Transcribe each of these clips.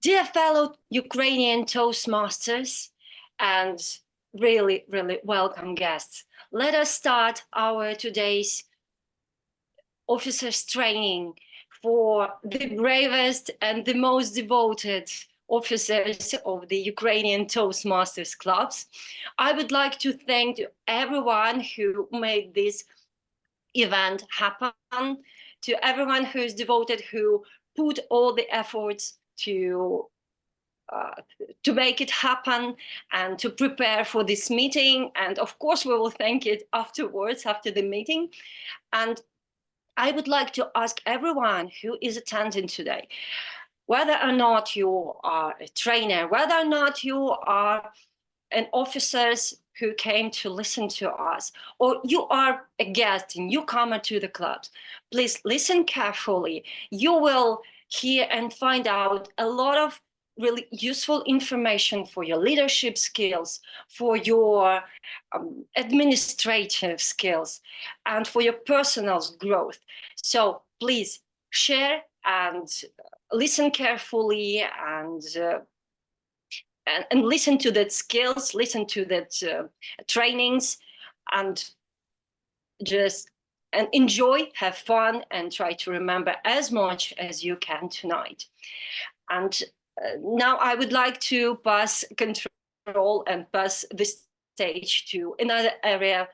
Dear fellow Ukrainian Toastmasters and really, really welcome guests, let us start our today's officers training for the bravest and the most devoted officers of the Ukrainian Toastmasters clubs. I would like to thank everyone who made this event happen, to everyone who is devoted, who put all the efforts to make it happen and to prepare for this meeting. And of course, we will thank it afterwards, after the meeting. And I would like to ask everyone who is attending today, whether or not you are a trainer, whether or not you are an officer who came to listen to us, or you are a guest, a newcomer to the clubs, please listen carefully. You will hear and find out a lot of really useful information for your leadership skills, for your administrative skills, and for your personal growth. So please share and listen carefully and listen to that skills, listen to that trainings, and just enjoy, have fun, and try to remember as much as you can tonight. And now I would like to pass control and pass the stage to another area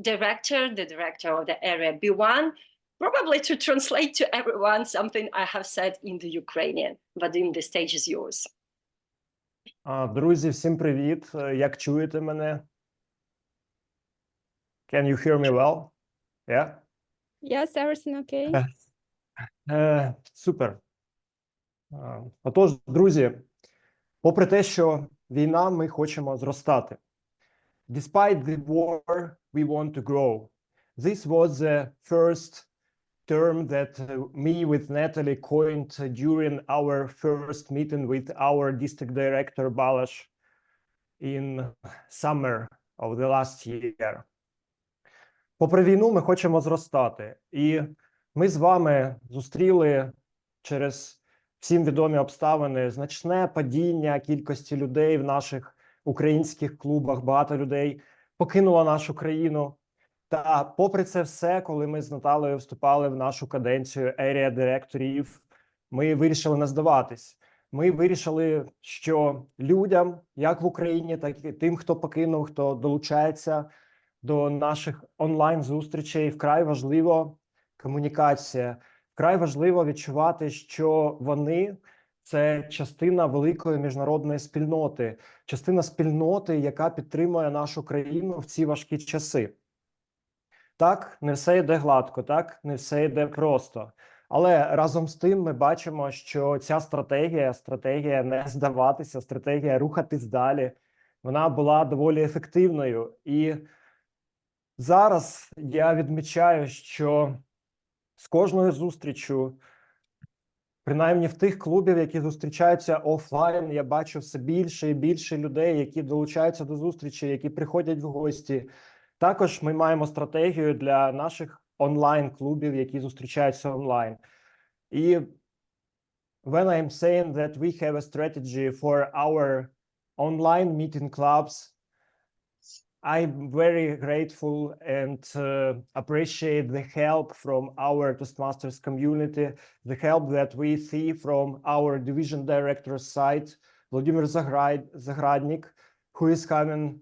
director, the director of the area B1, probably to translate to everyone something I have said in the Ukrainian. Vadym, the stage is yours. Друзі, всім привіт. Як чуєте мене? Can you hear me well? Yeah? Yes, everything okay. Супер. Отож, друзі, попри те, що війна, ми хочемо зростати. Despite the war, we want to grow. This was the first term that me with Nataly coined during our first meeting with our district director Balash in summer of the last year. Попри війну, ми хочемо зростати. І ми з вами зустріли через всім відомі обставини значне падіння кількості людей в наших українських клубах. Багато людей покинуло нашу країну. Та попри це все, коли ми з Наталею вступали в нашу каденцію ерія-директорів, ми вирішили не здаватись. Ми вирішили, що людям, як в Україні, так і тим, хто покинув, хто долучається до наших онлайн-зустрічей, вкрай важливо комунікація, вкрай важливо відчувати, що вони – це частина великої міжнародної спільноти, частина спільноти, яка підтримує нашу країну в ці важкі часи. Так, не все йде гладко, так, не все йде просто. Але разом з тим ми бачимо, що ця стратегія не здаватися, стратегія рухатись далі, вона була доволі ефективною. І зараз я відмічаю, що з кожною зустрічю, принаймні в тих клубів, які зустрічаються офлайн, я бачу все більше і більше людей, які долучаються до зустрічі, які приходять в гості. Також ми маємо стратегію для наших онлайн-клубів, які зустрічаються онлайн. І when I'm saying that we have a strategy for our online meeting clubs, I'm very grateful and appreciate the help from our Toastmasters community, the help that we see from our division director's side, Vladimir Zagradnik, who is coming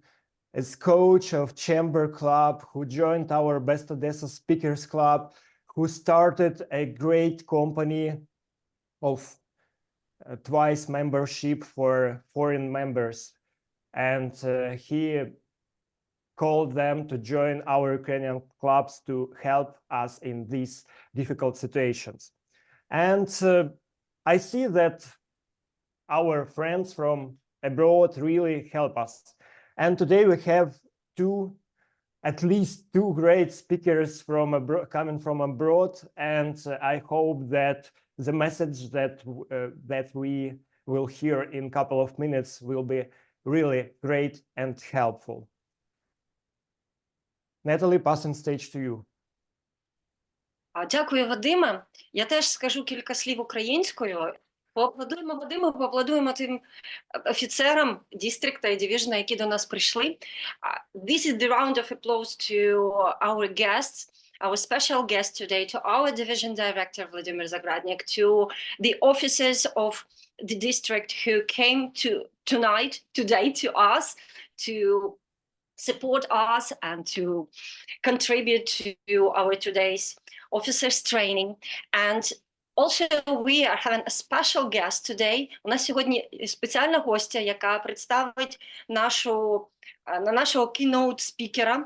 as coach of Chamber Club, who joined our Best Odessa Speakers Club, who started a great company of twice membership for foreign members. And he called them to join our Ukrainian clubs to help us in these difficult situations. And I see that our friends from abroad really help us. And today we have at least two great speakers from coming from abroad, and I hope that the message that we will hear in a couple of minutes will be really great and helpful. Nataly, passing stage to you. Дякую, Вадиме. Я теж скажу кілька слів українською. Поаплодуємо Вадиму, поаплодуємо тим офіцерам дистрикта і дивізіону, які до нас прийшли. This is the round of applause to our guests, our special guest today, to our division director, Vladimir Zagradnik, to the officers of the district who came today to us to support us and to contribute to our today's officers training. And also we are having a special guest today. У нас сьогодні спеціальна гостя, яка представить нашого keynote-спікера,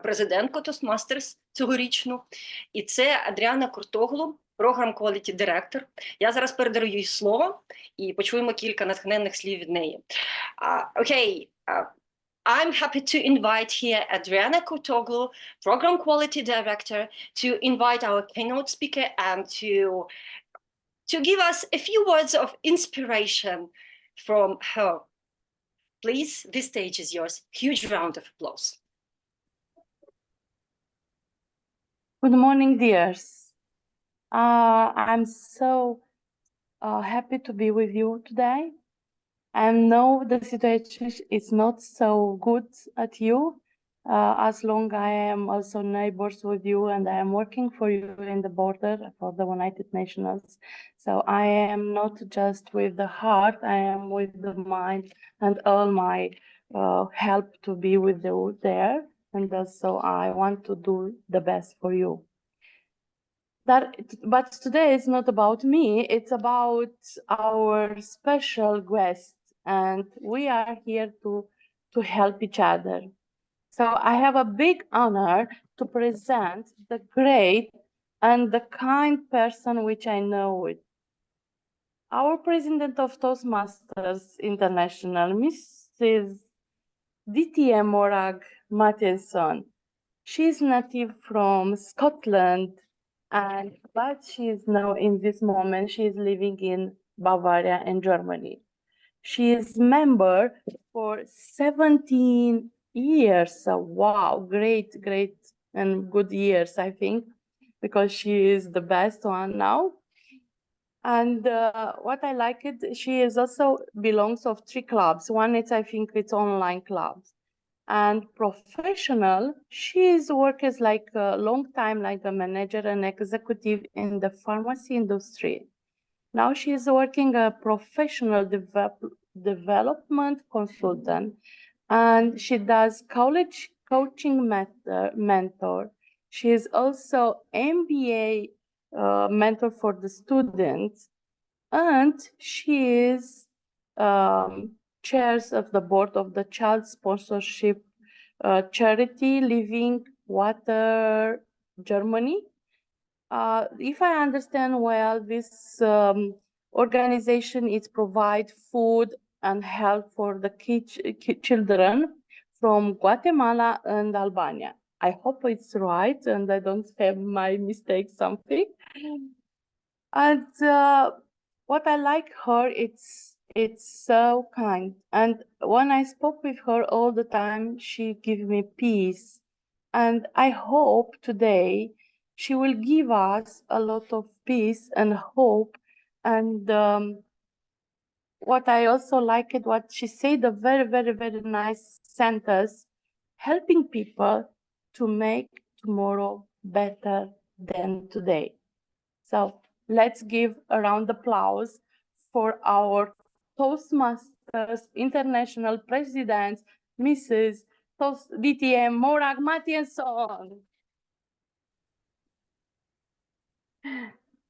президентку Toastmasters цьогорічну. І це Адріана Куртоглу, Program Quality Director. Я зараз передаю їй слово і почуємо кілька натхненних слів від неї. I'm happy to invite here Adriana Kurtoglu, Program Quality Director, to invite our keynote speaker and to give us a few words of inspiration from her. Please, this stage is yours. Huge round of applause. Good morning, dears. I'm so happy to be with you today. I know the situation is not so good at you, as long I am also neighbors with you and I am working for you in the border for the United Nations. So I am not just with the heart, I am with the mind and all my help to be with you there. And also I want to do the best for you. But today is not about me, it's about our special guest, and we are here to help each other. So I have a big honor to present the great and the kind person which I know it. Our president of Toastmasters International, Mrs. Morag Mathieson. She's native from Scotland, but she is now in this moment, she is living in Bavaria in Germany. She is member for 17 years. So wow, great and good years, I think, because she is the best one now. And what I like it, she is also belongs of 3 clubs. One is, I think, it's online clubs. And professional, she is works like a long time, like a manager and executive in the pharmacy industry. Now she is working a professional development consultant, and she does college coaching mentor. She is also MBA mentor for the students, and she is chairs of the board of the child sponsorship charity Living Water Germany. If I understand well, this organization is provide food and help for the children from Guatemala and Albania. I hope it's right and I don't have my mistake something. And what I like her, it's so kind. And when I spoke with her all the time, she gave me peace. And I hope today she will give us a lot of peace and hope. And what I also like it, what she said, a very nice sentence, helping people to make tomorrow better than today. So let's give a round of applause for our Toastmasters International President, Mrs. DTM Morag Mathieson.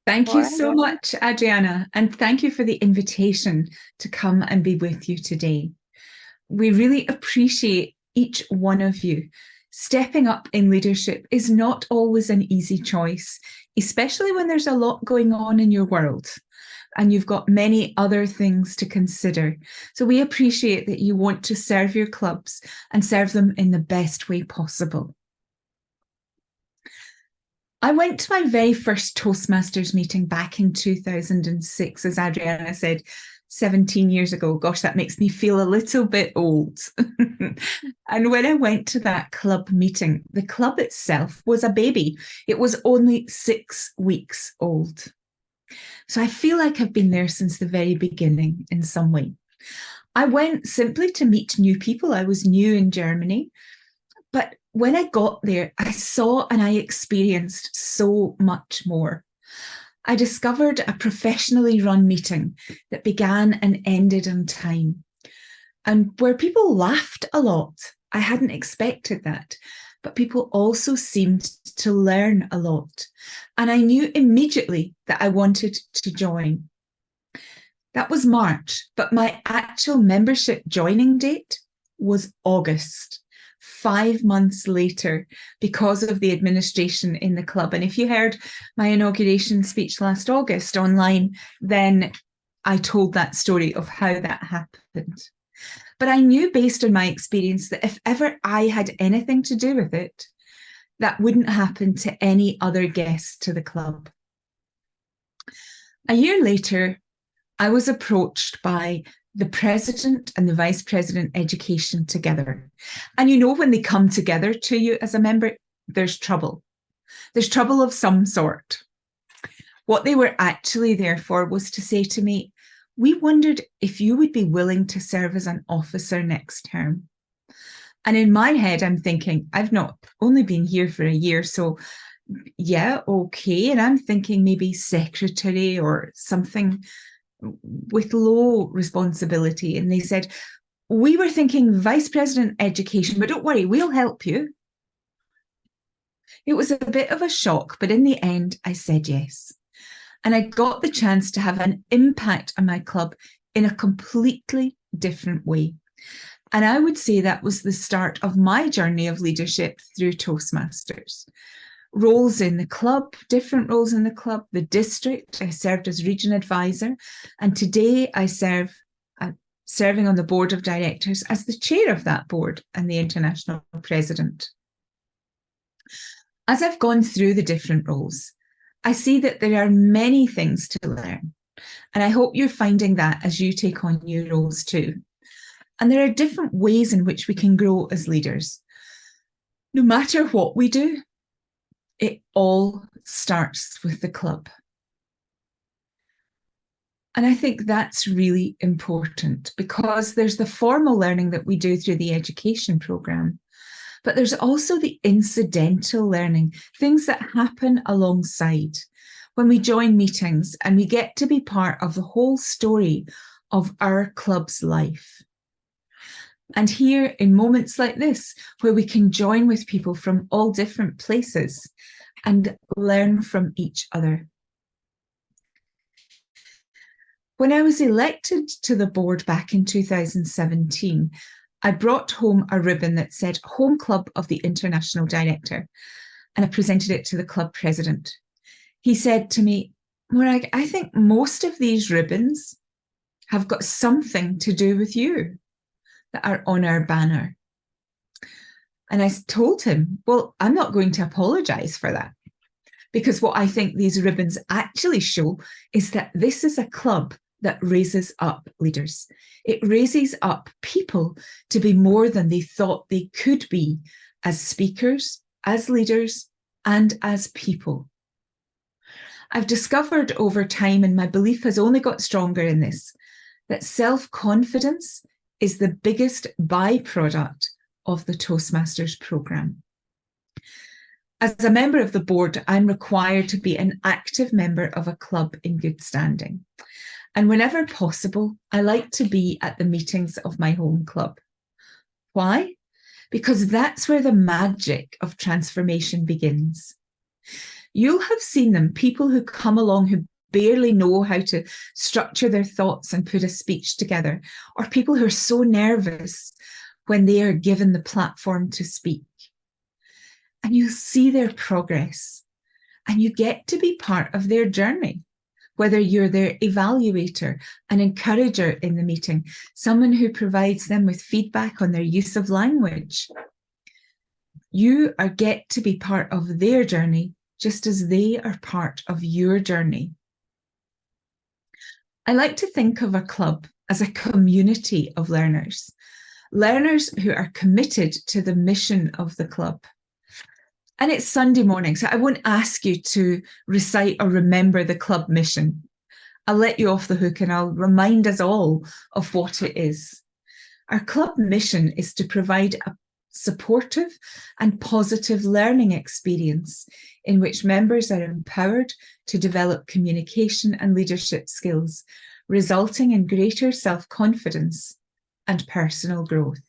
Thank you so much, Adriana, and thank you for the invitation to come and be with you today. We really appreciate each one of you. Stepping up in leadership is not always an easy choice, especially when there's a lot going on in your world and you've got many other things to consider. So we appreciate that you want to serve your clubs and serve them in the best way possible. I went to my very first Toastmasters meeting back in 2006, as Adriana said, 17 years ago. Gosh, that makes me feel a little bit old. And when I went to that club meeting, the club itself was a baby. It was only 6 weeks old. So I feel like I've been there since the very beginning in some way. I went simply to meet new people. I was new in Germany. But when I got there, I saw and I experienced so much more. I discovered a professionally run meeting that began and ended on time, and where people laughed a lot. I hadn't expected that, but people also seemed to learn a lot. And I knew immediately that I wanted to join. That was March, but my actual membership joining date was August, 5 months later, because of the administration in the club. And if you heard my inauguration speech last August online, then I told that story of how that happened. But I knew, based on my experience, that if ever I had anything to do with it, that wouldn't happen to any other guests to the club. A year later, I was approached by the president and the vice president education together. And you know, when they come together to you as a member, there's trouble. There's trouble of some sort. What they were actually there for was to say to me, we wondered if you would be willing to serve as an officer next term. And in my head, I'm thinking, I've not only been here for a year, so yeah, okay. And I'm thinking maybe secretary or something with low responsibility. And they said, we were thinking vice president education, but don't worry, we'll help you. It was a bit of a shock, but in the end, I said yes. And I got the chance to have an impact on my club in a completely different way. And I would say that was the start of my journey of leadership through Toastmasters. Roles in the club, different roles in the club, the district. I served as region advisor, and today I serving on the board of directors as the chair of that board and the international president. As I've gone through the different roles, I see that there are many things to learn, and I hope you're finding that as you take on new roles too. And there are different ways in which we can grow as leaders. No matter what we do, it all starts with the club. And I think that's really important, because there's the formal learning that we do through the education programme, but there's also the incidental learning, things that happen alongside when we join meetings and we get to be part of the whole story of our club's life. And here, in moments like this, where we can join with people from all different places and learn from each other. When I was elected to the board back in 2017, I brought home a ribbon that said Home Club of the International Director, and I presented it to the club president. He said to me, Morag, I think most of these ribbons have got something to do with you that are on our banner. And I told him, well, I'm not going to apologise for that, because what I think these ribbons actually show is that this is a club that raises up leaders. It raises up people to be more than they thought they could be as speakers, as leaders, and as people. I've discovered over time, and my belief has only got stronger in this, that self-confidence is the biggest byproduct of the Toastmasters programme. As a member of the board, I'm required to be an active member of a club in good standing. And whenever possible, I like to be at the meetings of my home club. Why? Because that's where the magic of transformation begins. You'll have seen them, people who come along who barely know how to structure their thoughts and put a speech together, or people who are so nervous when they are given the platform to speak. And you see their progress, and you get to be part of their journey, whether you're their evaluator, an encourager in the meeting, someone who provides them with feedback on their use of language. You get to be part of their journey, just as they are part of your journey. I like to think of a club as a community of learners, learners who are committed to the mission of the club. And it's Sunday morning, so I won't ask you to recite or remember the club mission. I'll let you off the hook and I'll remind us all of what it is. Our club mission is to provide a supportive and positive learning experience in which members are empowered to develop communication and leadership skills, resulting in greater self-confidence and personal growth.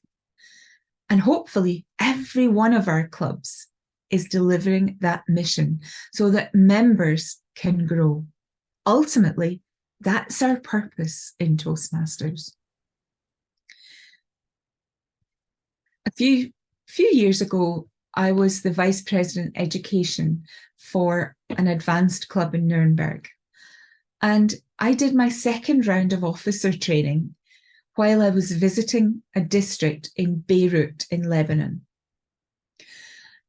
And hopefully every one of our clubs is delivering that mission so that members can grow. Ultimately, that's our purpose in Toastmasters. A few years ago, I was the Vice President Education for an advanced club in Nuremberg. And I did my second round of officer training while I was visiting a district in Beirut in Lebanon.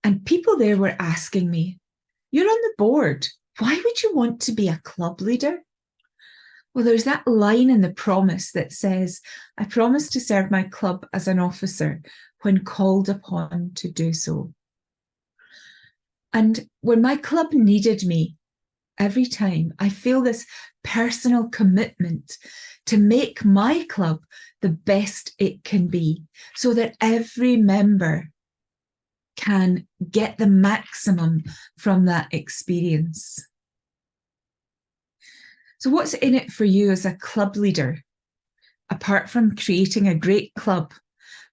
And people there were asking me, "You're on the board. Why would you want to be a club leader?" Well, there's that line in the promise that says, "I promise to serve my club as an officer when called upon to do so." And when my club needed me, every time I feel this personal commitment to make my club the best it can be so that every member can get the maximum from that experience. So what's in it for you as a club leader, apart from creating a great club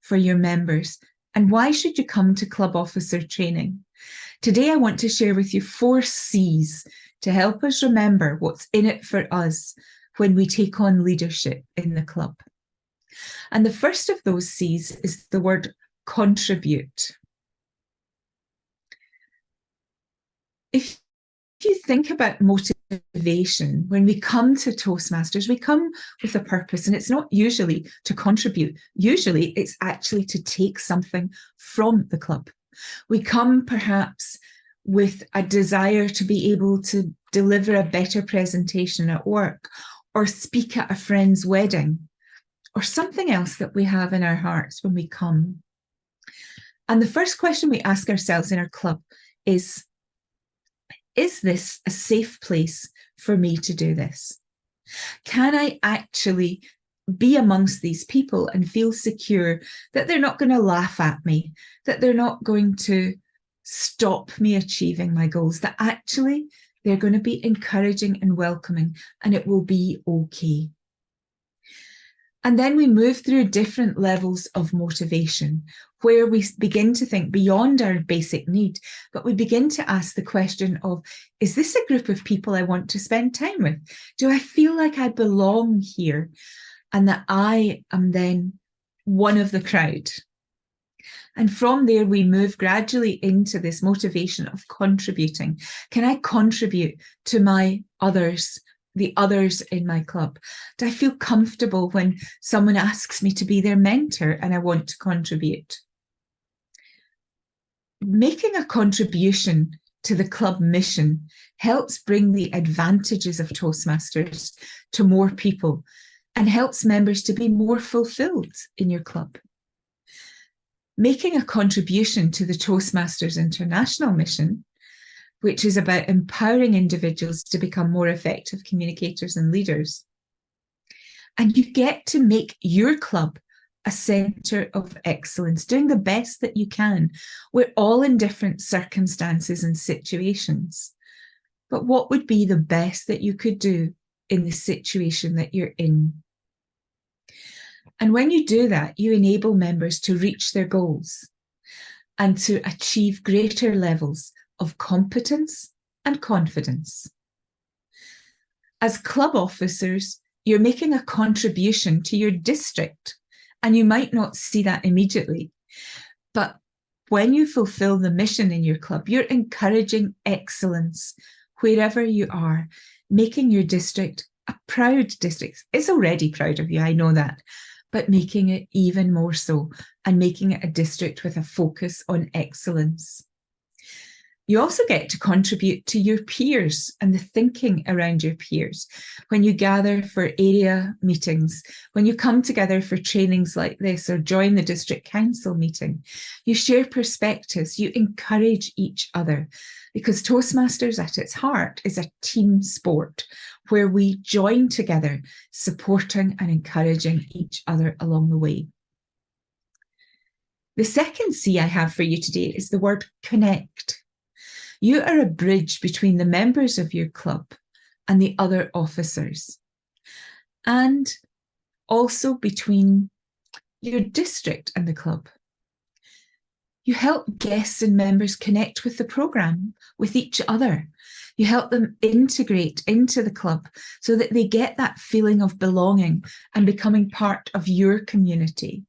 for your members? And why should you come to club officer training? Today, I want to share with you 4 C's to help us remember what's in it for us when we take on leadership in the club. And the first of those C's is the word contribute. If you think about motivation, when we come to Toastmasters, we come with a purpose, and it's not usually to contribute. Usually it's actually to take something from the club. We come perhaps with a desire to be able to deliver a better presentation at work, or speak at a friend's wedding, or something else that we have in our hearts when we come. And the first question we ask ourselves in our club is this a safe place for me to do this? Can I actually be amongst these people and feel secure that they're not going to laugh at me, that they're not going to stop me achieving my goals, that actually they're going to be encouraging and welcoming, and it will be okay? And then we move through different levels of motivation, where we begin to think beyond our basic need, but we begin to ask the question of, is this a group of people I want to spend time with? Do I feel like I belong here and that I am then one of the crowd? And from there, we move gradually into this motivation of contributing. Can I contribute to my others, the others in my club? Do I feel comfortable when someone asks me to be their mentor and I want to contribute? Making a contribution to the club mission helps bring the advantages of Toastmasters to more people and helps members to be more fulfilled in your club. Making a contribution to the Toastmasters International mission, which is about empowering individuals to become more effective communicators and leaders. And you get to make your club a centre of excellence, doing the best that you can. We're all in different circumstances and situations. But what would be the best that you could do in the situation that you're in? And when you do that, you enable members to reach their goals and to achieve greater levels of competence and confidence. As club officers, you're making a contribution to your district, and you might not see that immediately. But when you fulfill the mission in your club, you're encouraging excellence wherever you are, making your district a proud district. It's already proud of you, I know that, but making it even more so and making it a district with a focus on excellence. You also get to contribute to your peers and the thinking around your peers when you gather for area meetings, when you come together for trainings like this or join the district council meeting. You share perspectives, you encourage each other, because Toastmasters at its heart is a team sport where we join together, supporting and encouraging each other along the way. The second C I have for you today is the word connect. You are a bridge between the members of your club and the other officers, and also between your district and the club. You help guests and members connect with the programme, with each other. You help them integrate into the club so that they get that feeling of belonging and becoming part of your community.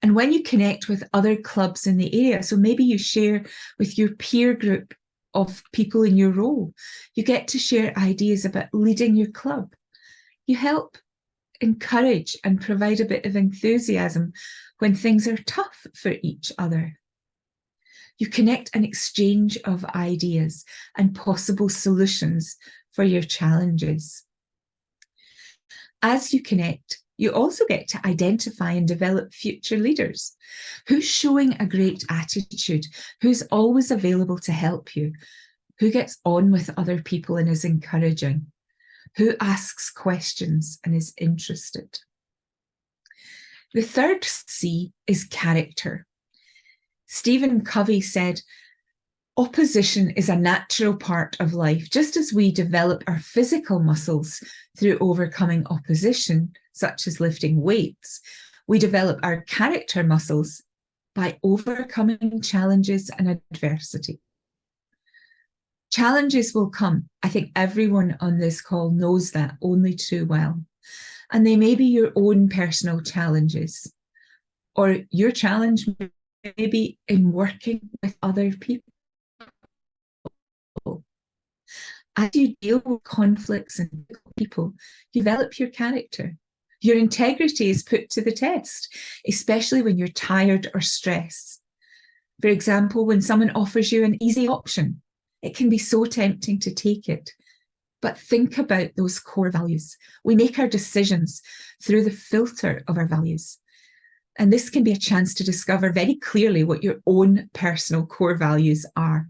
And when you connect with other clubs in the area, so maybe you share with your peer group of people in your role, you get to share ideas about leading your club. You help encourage and provide a bit of enthusiasm when things are tough for each other. You connect an exchange of ideas and possible solutions for your challenges. As you connect, you also get to identify and develop future leaders. Who's showing a great attitude? Who's always available to help you? Who gets on with other people and is encouraging? Who asks questions and is interested? The third C is character. Stephen Covey said, opposition is a natural part of life. Just as we develop our physical muscles through overcoming opposition, such as lifting weights, we develop our character muscles by overcoming challenges and adversity. Challenges will come. I think everyone on this call knows that only too well. And they may be your own personal challenges, or your challenge may be in working with other people. As you deal with conflicts and people, you develop your character. Your integrity is put to the test, especially when you're tired or stressed. For example, when someone offers you an easy option, it can be so tempting to take it. But think about those core values. We make our decisions through the filter of our values. And this can be a chance to discover very clearly what your own personal core values are.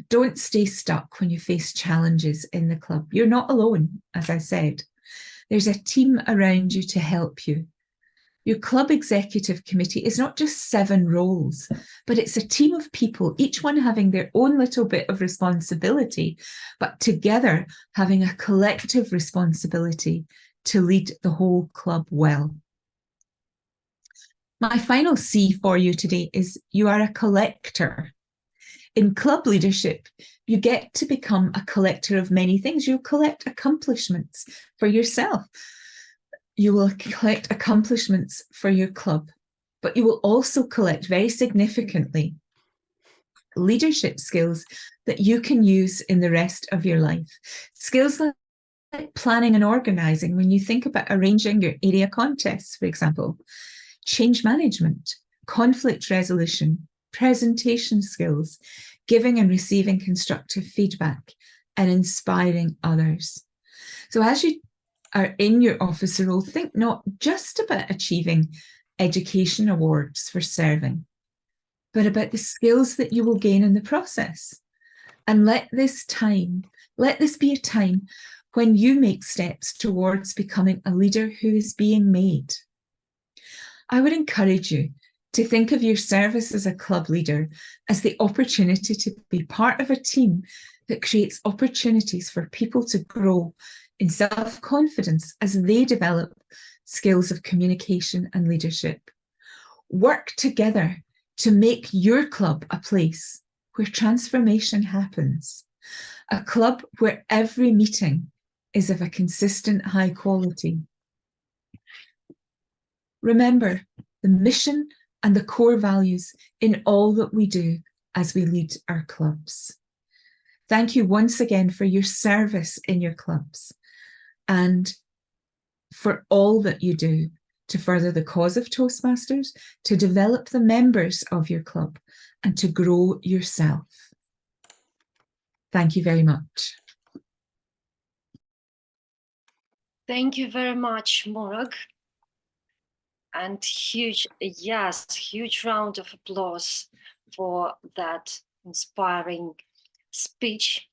Don't stay stuck when you face challenges in the club. You're not alone, as I said. There's a team around you to help you. Your club executive committee is not just 7 roles, but it's a team of people, each one having their own little bit of responsibility, but together having a collective responsibility to lead the whole club well. My final C for you today is you are a collector. In club leadership, you get to become a collector of many things. You'll collect accomplishments for yourself. You will collect accomplishments for your club, but you will also collect, very significantly, leadership skills that you can use in the rest of your life. Skills like planning and organising, when you think about arranging your area contests, for example, change management, conflict resolution, presentation skills, giving and receiving constructive feedback, and inspiring others. So as you are in your officer role, think not just about achieving education awards for serving, but about the skills that you will gain in the process. And let this be a time when you make steps towards becoming a leader who is being made. I would encourage you to think of your service as a club leader as the opportunity to be part of a team that creates opportunities for people to grow in self-confidence as they develop skills of communication and leadership. Work together to make your club a place where transformation happens, a club where every meeting is of a consistent high quality. Remember the mission and the core values in all that we do as we lead our clubs. Thank you once again for your service in your clubs and for all that you do to further the cause of Toastmasters, to develop the members of your club, and to grow yourself. Thank you very much. Thank you very much, Morag. And huge round of applause for that inspiring speech.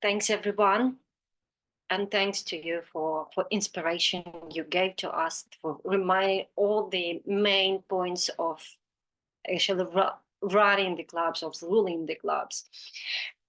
Thanks, everyone. And thanks to you for inspiration you gave to us, for reminding all the main points of actually running the clubs, of ruling the clubs.